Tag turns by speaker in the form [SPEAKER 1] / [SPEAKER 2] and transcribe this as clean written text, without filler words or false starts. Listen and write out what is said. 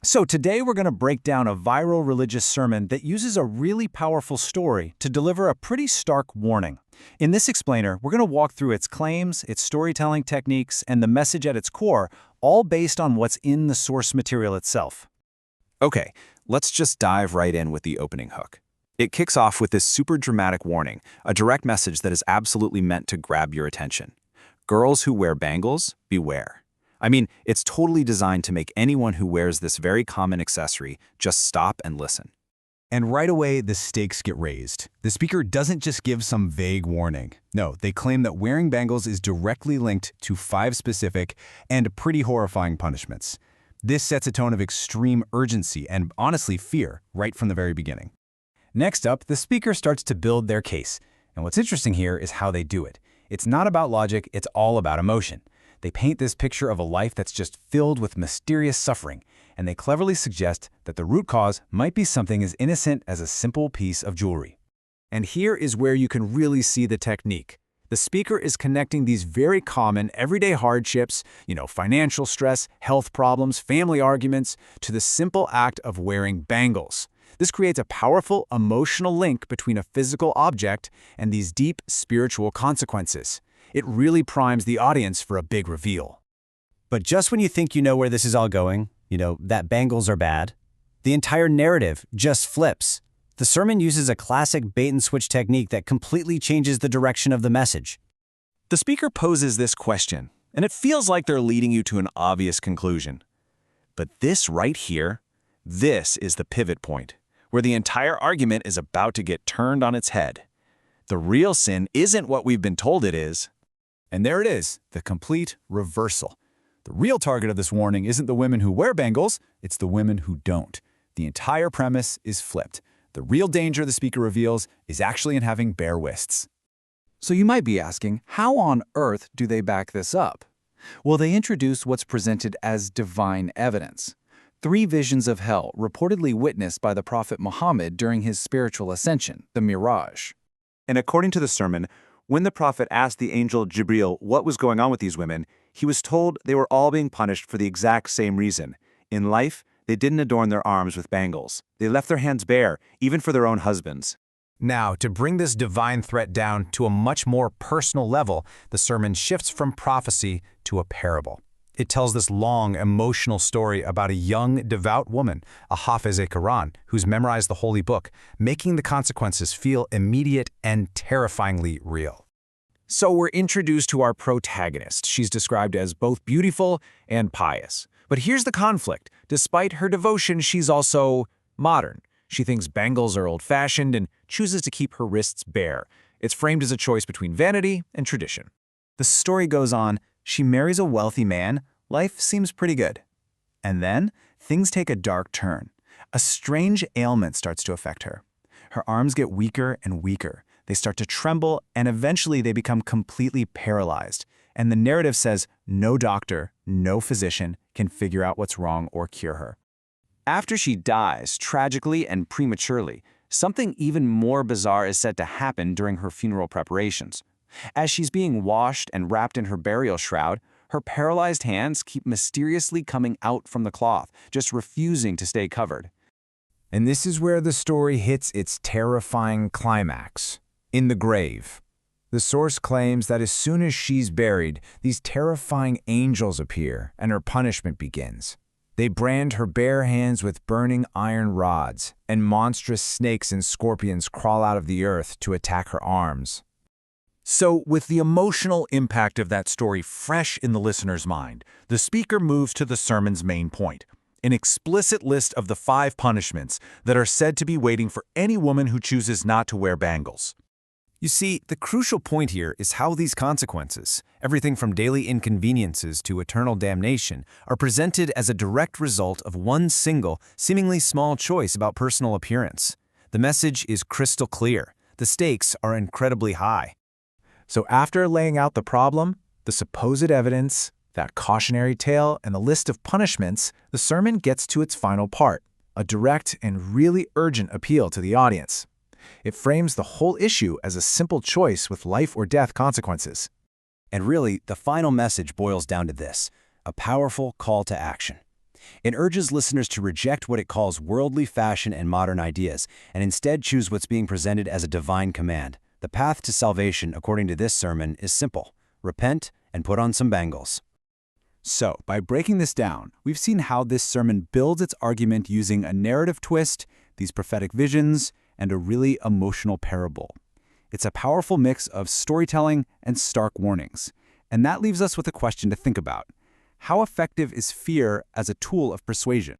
[SPEAKER 1] So today we're going to break down a viral religious sermon that uses a really powerful story to deliver a pretty stark warning. In this explainer, we're going to walk through its claims, its storytelling techniques, and the message at its core, all based on what's in the source material itself.
[SPEAKER 2] Okay, let's just dive right in with the opening hook. It kicks off with this super dramatic warning, a direct message that is absolutely meant to grab your attention. Girls who wear bangles, beware. I mean, it's totally designed to make anyone who wears this very common accessory just stop and listen.
[SPEAKER 3] And right away, the stakes get raised. The speaker doesn't just give some vague warning. No, they claim that wearing bangles is directly linked to 5 specific and pretty horrifying punishments. This sets a tone of extreme urgency and, honestly, fear right from the very beginning.
[SPEAKER 1] Next up, the speaker starts to build their case. And what's interesting here is how they do it. It's not about logic, it's all about emotion. They paint this picture of a life that's just filled with mysterious suffering, and they cleverly suggest that the root cause might be something as innocent as a simple piece of jewelry. And here is where you can really see the technique. The speaker is connecting these very common everyday hardships, financial stress, health problems, family arguments, to the simple act of wearing bangles. This creates a powerful emotional link between a physical object and these deep spiritual consequences. It really primes the audience for a big reveal.
[SPEAKER 4] But just when you think you know where this is all going, that bangles are bad, the entire narrative just flips. The sermon uses a classic bait-and-switch technique that completely changes the direction of the message.
[SPEAKER 2] The speaker poses this question, and it feels like they're leading you to an obvious conclusion. But this right here, this is the pivot point, where the entire argument is about to get turned on its head. The real sin isn't what we've been told it is.
[SPEAKER 3] And there it is, the complete reversal. The real target of this warning isn't the women who wear bangles, it's the women who don't. The entire premise is flipped. The real danger the speaker reveals is actually in having bare wrists.
[SPEAKER 1] So you might be asking, how on earth do they back this up? Well, they introduce what's presented as divine evidence. 3 visions of hell reportedly witnessed by the Prophet Muhammad during his spiritual ascension, the Miraj.
[SPEAKER 2] And according to the sermon, when the prophet asked the angel Jibril what was going on with these women, he was told they were all being punished for the exact same reason. In life, they didn't adorn their arms with bangles. They left their hands bare, even for their own husbands.
[SPEAKER 3] Now, to bring this divine threat down to a much more personal level, the sermon shifts from prophecy to a parable. It tells this long, emotional story about a young, devout woman, a Hafiz-e-Quran, who's memorized the holy book, making the consequences feel immediate and terrifyingly real.
[SPEAKER 2] So we're introduced to our protagonist. She's described as both beautiful and pious. But here's the conflict. Despite her devotion, she's also modern. She thinks bangles are old-fashioned and chooses to keep her wrists bare. It's framed as a choice between vanity and tradition.
[SPEAKER 1] The story goes on. She marries a wealthy man, life seems pretty good. And then, things take a dark turn. A strange ailment starts to affect her. Her arms get weaker and weaker. They start to tremble, and eventually they become completely paralyzed. And the narrative says no doctor, no physician can figure out what's wrong or cure her. After she dies, tragically and prematurely, something even more bizarre is said to happen during her funeral preparations. As she's being washed and wrapped in her burial shroud, her paralyzed hands keep mysteriously coming out from the cloth, just refusing to stay covered.
[SPEAKER 3] And this is where the story hits its terrifying climax. In the grave. The source claims that as soon as she's buried, these terrifying angels appear and her punishment begins. They brand her bare hands with burning iron rods, and monstrous snakes and scorpions crawl out of the earth to attack her arms.
[SPEAKER 1] So, with the emotional impact of that story fresh in the listener's mind, the speaker moves to the sermon's main point, an explicit list of the 5 punishments that are said to be waiting for any woman who chooses not to wear bangles.
[SPEAKER 3] You see, the crucial point here is how these consequences, everything from daily inconveniences to eternal damnation, are presented as a direct result of one single, seemingly small choice about personal appearance. The message is crystal clear. The stakes are incredibly high.
[SPEAKER 1] So after laying out the problem, the supposed evidence, that cautionary tale, and the list of punishments, the sermon gets to its final part, a direct and really urgent appeal to the audience. It frames the whole issue as a simple choice with life or death consequences.
[SPEAKER 4] And really, the final message boils down to this, a powerful call to action. It urges listeners to reject what it calls worldly fashion and modern ideas, and instead choose what's being presented as a divine command. The path to salvation, according to this sermon, is simple. Repent and put on some bangles.
[SPEAKER 1] So, by breaking this down, we've seen how this sermon builds its argument using a narrative twist, these prophetic visions, and a really emotional parable. It's a powerful mix of storytelling and stark warnings. And that leaves us with a question to think about. How effective is fear as a tool of persuasion?